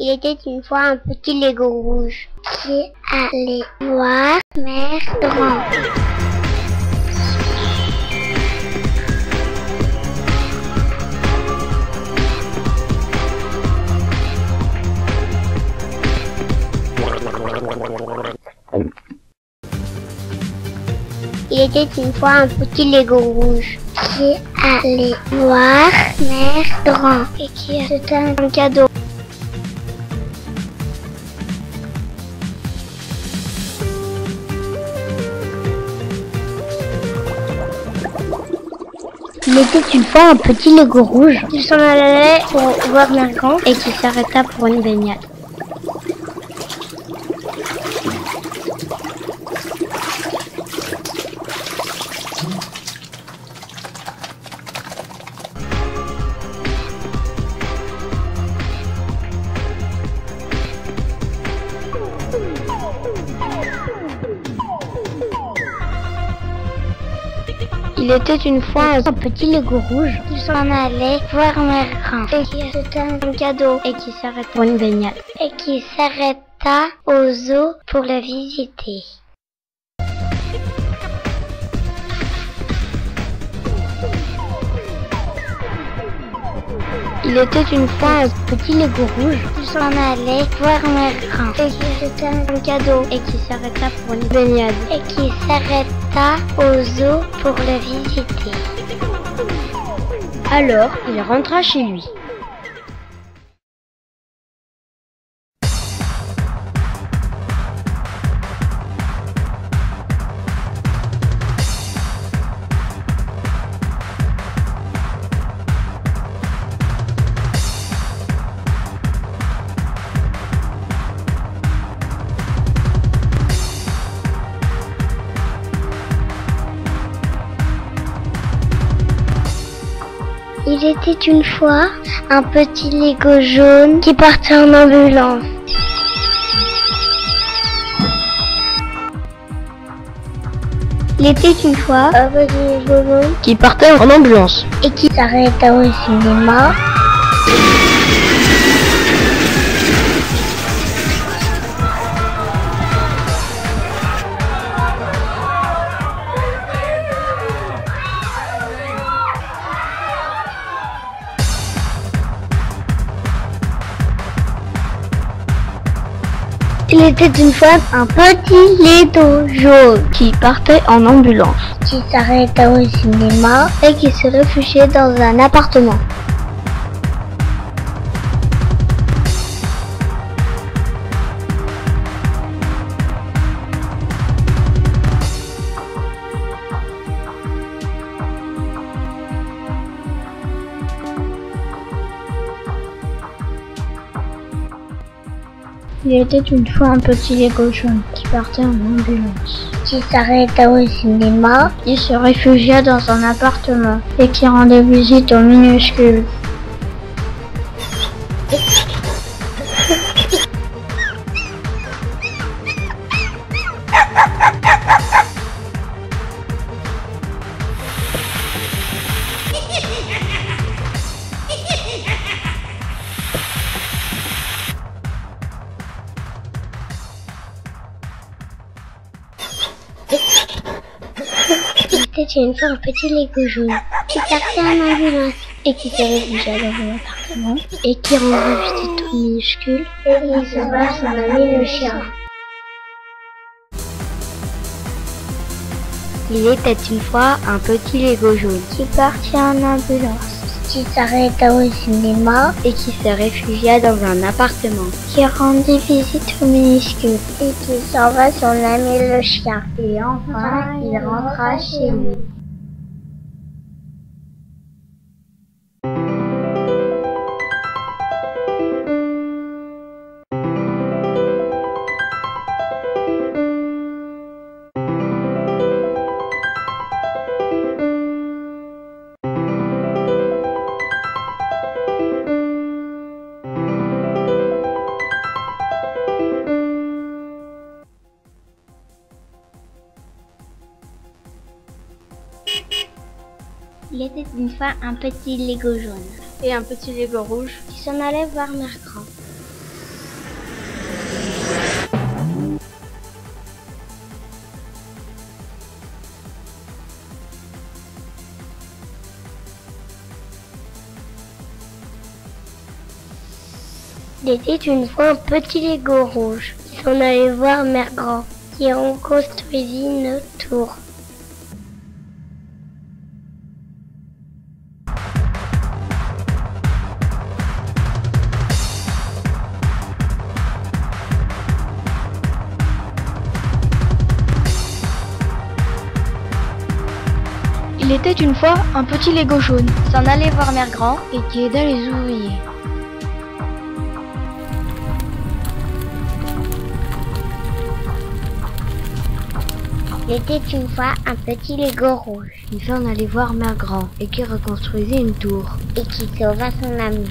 Il était une fois un petit Lego rouge qui allait voir Mère Grand. Il était une fois un petit Lego rouge qui allait voir Mère Grand et qui achetait un cadeau. Il était une fois un petit Lego rouge qui s'en allait pour voir Mère Grand et qui s'arrêta pour une baignade. Il était une fois un petit Lego rouge qui s'en allait voir Mère Grand et qui achetait un cadeau et qui s'arrêta pour une baignade et qui s'arrêta au zoo pour le visiter. Il était une fois un petit Lego rouge qui s'en allait voir Mère Grand et qui achetait un cadeau et qui s'arrêta pour une baignade et qui s'arrêta au zoo pour le visiter. Alors, il rentra chez lui. Il était une fois un petit Lego jaune qui partait en ambulance. Il était une fois un petit Lego jaune Qui partait en ambulance. et qui s'arrêta au cinéma. Il était une fois un petit Lego jaune Qui partait en ambulance. qui s'arrêta au cinéma et qui se réfugiait dans un appartement. Il était une fois un petit Lego jaune qui partait en ambulance. Qui s'arrêta au cinéma. Il se réfugia dans un appartement et qui rendait visite aux minuscules. Il était une fois un petit Lego jaune qui partait en ambulance et qui se réfugia dans un appartement et qui rendait visite aux minuscules et qui sauva son ami le chien. Il était une fois un petit Lego jaune Qui partit en ambulance. Qui s'arrêta au cinéma et qui se réfugia dans un appartement. qui rendit visite aux minuscules et qui sauva son ami le chien. Et enfin, il rentra chez lui. Il était une fois un petit Lego jaune Et un petit Lego rouge. qui s'en allait voir Mère Grand Il était une fois un petit Lego rouge qui s'en allait voir Mère Grand, qui en construisit une tour. Il était une fois un petit Lego jaune, s'en allait voir Mère Grand et qui aida les ouvriers. Il était une fois un petit Lego rouge Il s'en allait voir Mère Grand et qui reconstruisait une tour. et qui sauva son ami.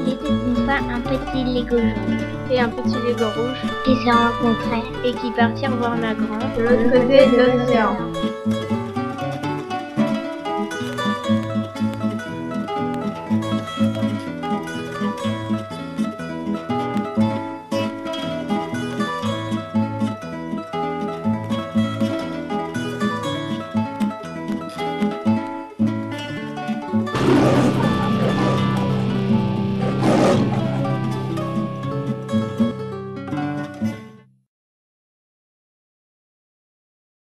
Il était une fois un petit Lego jaune Et un petit Lego rouge qui se rencontraient et qui partirent voir Mère Grand de l'autre côté de l'océan.